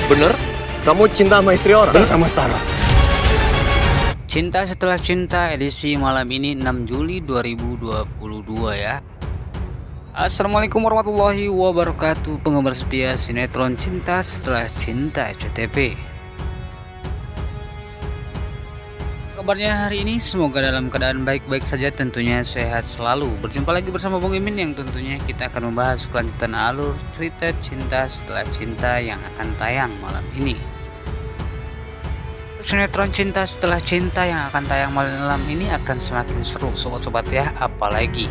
Bener? Kamu cinta sama istri orang? Bener sama Starla. Cinta Setelah Cinta edisi malam ini 6 Juli 2022 ya. Assalamualaikum warahmatullahi wabarakatuh, penggemar setia sinetron Cinta Setelah Cinta SCTV. Kabarnya hari ini semoga dalam keadaan baik-baik saja, tentunya sehat selalu. Berjumpa lagi bersama Bung Imin yang tentunya kita akan membahas kelanjutan alur cerita Cinta Setelah Cinta yang akan tayang malam ini. Sinetron Cinta Setelah Cinta yang akan tayang malam ini akan semakin seru sobat-sobat ya, apalagi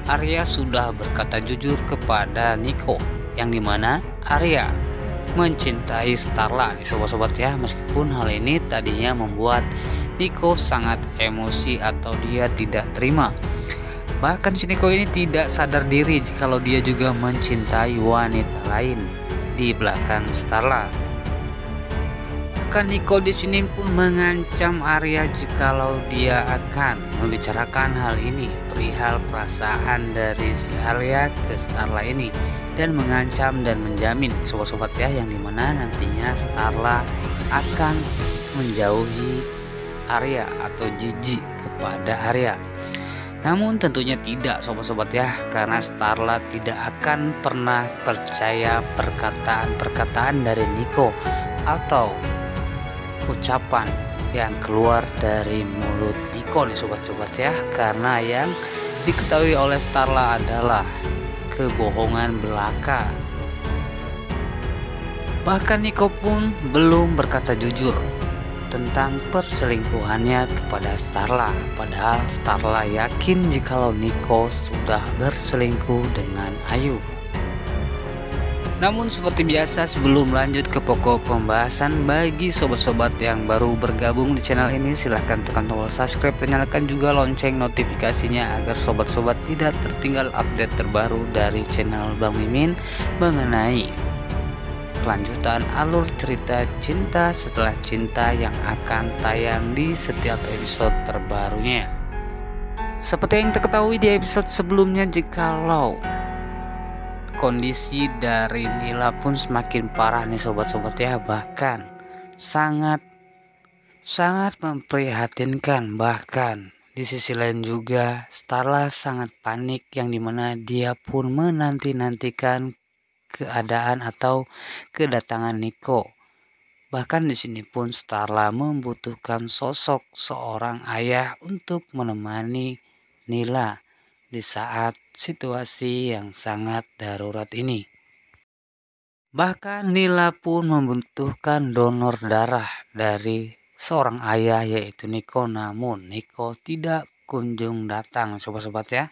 Arya sudah berkata jujur kepada Niko, yang dimana Arya mencintai Starla nih sobat-sobat ya, meskipun hal ini tadinya membuat Niko sangat emosi atau dia tidak terima. Bahkan si Niko ini tidak sadar diri kalau dia juga mencintai wanita lain di belakang Starla. Bahkan Niko di sini pun mengancam Arya jikalau dia akan membicarakan hal ini perihal perasaan dari si Arya ke Starla ini, dan mengancam dan menjamin sobat-sobat ya, yang dimana nantinya Starla akan menjauhi Arya atau jijik kepada Arya. Namun tentunya tidak sobat-sobat ya, karena Starla tidak akan pernah percaya perkataan-perkataan dari Niko atau ucapan yang keluar dari mulut Niko nih sobat-sobat ya, karena yang diketahui oleh Starla adalah kebohongan belaka. Bahkan Niko pun belum berkata jujur tentang perselingkuhannya kepada Starla, padahal Starla yakin jikalau Niko sudah berselingkuh dengan Ayu. Namun seperti biasa, sebelum lanjut ke pokok pembahasan, bagi sobat-sobat yang baru bergabung di channel ini, silahkan tekan tombol subscribe dan nyalakan juga lonceng notifikasinya agar sobat-sobat tidak tertinggal update terbaru dari channel Bang Mimin mengenai kelanjutan alur cerita Cinta Setelah Cinta yang akan tayang di setiap episode terbarunya. Seperti yang terketahui di episode sebelumnya, jikalau kondisi dari Nila pun semakin parah nih sobat-sobat ya, bahkan sangat memprihatinkan. Bahkan di sisi lain juga Starla sangat panik, yang dimana dia pun menanti-nantikan keadaan atau kedatangan Niko. Bahkan di sini pun Starla membutuhkan sosok seorang ayah untuk menemani Nila di saat situasi yang sangat darurat ini. Bahkan Nila pun membutuhkan donor darah dari seorang ayah, yaitu Niko. Namun Niko tidak kunjung datang sobat-sobat ya.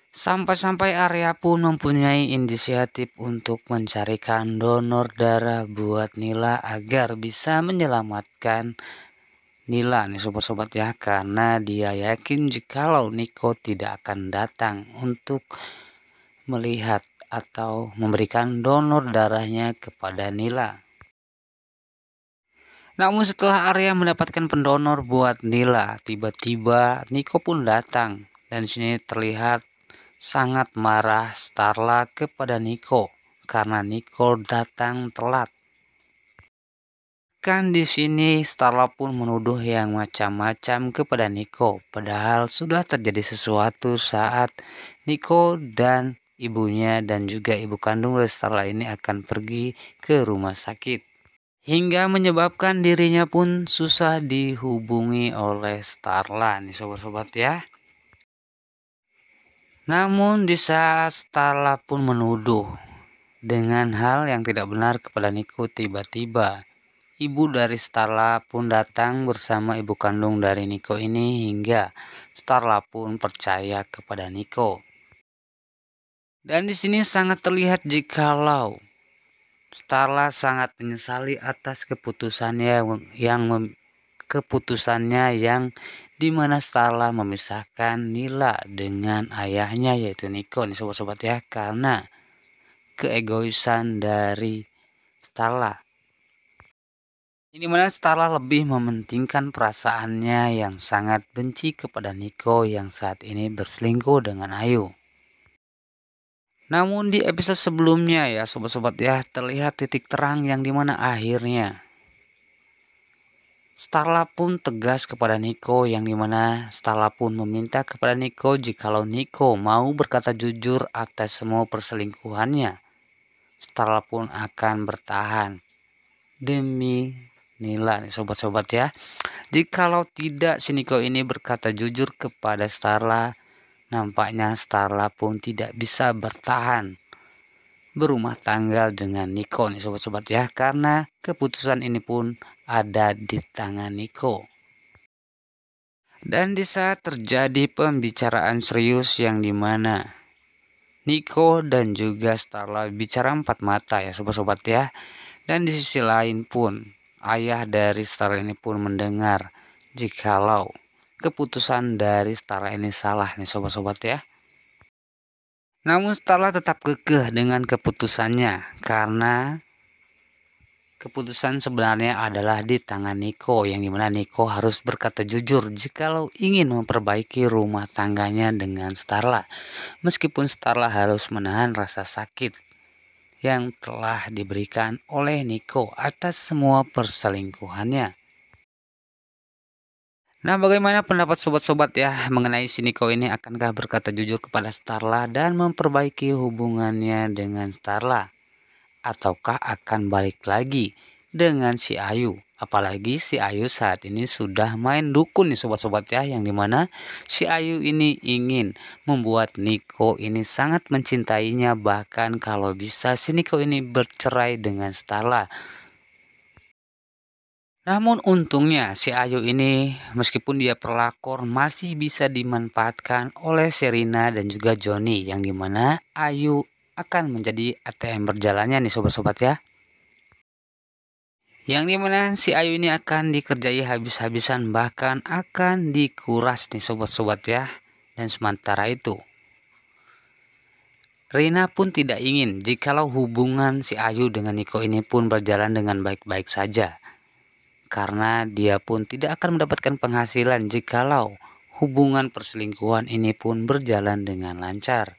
Sampai-sampai Arya pun mempunyai inisiatif untuk mencarikan donor darah buat Nila agar bisa menyelamatkan Nila nih sobat-sobat ya, karena dia yakin jikalau Niko tidak akan datang untuk melihat atau memberikan donor darahnya kepada Nila. Namun setelah Arya mendapatkan pendonor buat Nila, tiba-tiba Niko pun datang, dan di sini terlihat sangat marah Starla kepada Niko karena Niko datang telat. Kan di sini Starla pun menuduh yang macam-macam kepada Niko, padahal sudah terjadi sesuatu saat Niko dan ibunya dan juga ibu kandung dari Starla ini akan pergi ke rumah sakit, hingga menyebabkan dirinya pun susah dihubungi oleh Starla nih sobat-sobat ya. Namun di saat Starla pun menuduh dengan hal yang tidak benar kepada Niko, tiba-tiba ibu dari Starla pun datang bersama ibu kandung dari Niko ini, hingga Starla pun percaya kepada Niko. Dan di sini sangat terlihat jikalau Starla sangat menyesali atas keputusannya yang dimana Starla memisahkan Nila dengan ayahnya, yaitu Niko nih sobat-sobat ya, karena keegoisan dari Starla. Ini mana Starla lebih mementingkan perasaannya yang sangat benci kepada Niko yang saat ini berselingkuh dengan Ayu. Namun di episode sebelumnya ya sobat-sobat ya, terlihat titik terang yang dimana akhirnya Starla pun tegas kepada Nico, yang dimana Starla pun meminta kepada Nico jikalau Nico mau berkata jujur atas semua perselingkuhannya, Starla pun akan bertahan demi Nila nih sobat-sobat ya. Jikalau tidak, si Nico ini berkata jujur kepada Starla, nampaknya Starla pun tidak bisa bertahan berumah tangga dengan Nico nih sobat-sobat ya, karena keputusan ini pun ada di tangan Nico. Dan di saat terjadi pembicaraan serius yang dimana Nico dan juga Starla bicara empat mata ya sobat-sobat ya, dan di sisi lain pun ayah dari Starla ini pun mendengar jikalau keputusan dari Starla ini salah nih sobat-sobat ya. Namun Starla tetap kekeh dengan keputusannya, karena keputusan sebenarnya adalah di tangan Nico, yang dimana Nico harus berkata jujur jikalau ingin memperbaiki rumah tangganya dengan Starla, meskipun Starla harus menahan rasa sakit yang telah diberikan oleh Nico atas semua perselingkuhannya. Nah, bagaimana pendapat sobat-sobat ya mengenai si Nico ini? Akankah berkata jujur kepada Starla dan memperbaiki hubungannya dengan Starla? Ataukah akan balik lagi dengan si Ayu? Apalagi si Ayu saat ini sudah main dukun nih sobat-sobat ya, yang dimana si Ayu ini ingin membuat Nico ini sangat mencintainya, bahkan kalau bisa si Nico ini bercerai dengan Starla. Namun untungnya si Ayu ini meskipun dia pelakor masih bisa dimanfaatkan oleh Sherina dan juga Johnny, yang dimana Ayu akan menjadi ATM berjalannya nih sobat-sobat ya. Yang dimana si Ayu ini akan dikerjai habis-habisan, bahkan akan dikuras nih sobat-sobat ya. Dan sementara itu Rina pun tidak ingin jikalau hubungan si Ayu dengan Nico ini pun berjalan dengan baik-baik saja, karena dia pun tidak akan mendapatkan penghasilan jikalau hubungan perselingkuhan ini pun berjalan dengan lancar.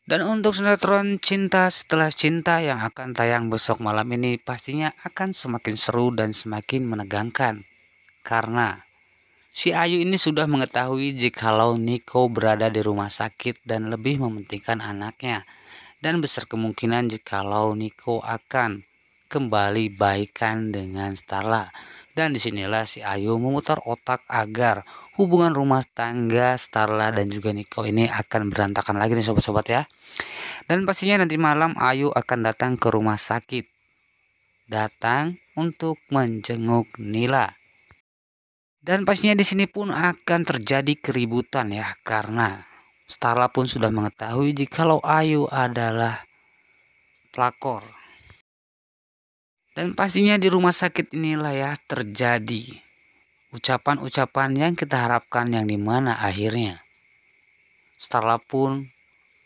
Dan untuk sinetron Cinta Setelah Cinta yang akan tayang besok malam ini pastinya akan semakin seru dan semakin menegangkan, karena si Ayu ini sudah mengetahui jikalau Nico berada di rumah sakit dan lebih mementingkan anaknya, dan besar kemungkinan jikalau Nico akan kembali baikan dengan Starla. Dan disinilah si Ayu memutar otak agar hubungan rumah tangga Starla dan juga Nico ini akan berantakan lagi nih sobat-sobat ya. Dan pastinya nanti malam Ayu akan datang ke rumah sakit, datang untuk menjenguk Nila. Dan pastinya di sini pun akan terjadi keributan ya, karena Starla pun sudah mengetahui jikalau Ayu adalah pelakor. Dan pastinya di rumah sakit inilah ya terjadi ucapan-ucapan yang kita harapkan, yang dimana akhirnya Starla pun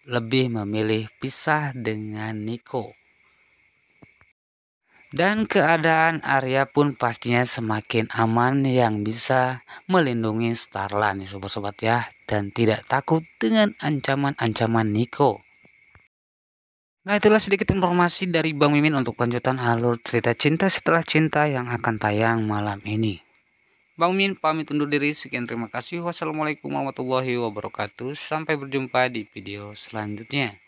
lebih memilih pisah dengan Nico. Dan keadaan Arya pun pastinya semakin aman, yang bisa melindungi Starla nih sobat-sobat ya, dan tidak takut dengan ancaman-ancaman Nico. Nah, itulah sedikit informasi dari Bang Mimin untuk lanjutan alur cerita Cinta Setelah Cinta yang akan tayang malam ini. Bang Mimin pamit undur diri, sekian terima kasih. Wassalamualaikum warahmatullahi wabarakatuh. Sampai berjumpa di video selanjutnya.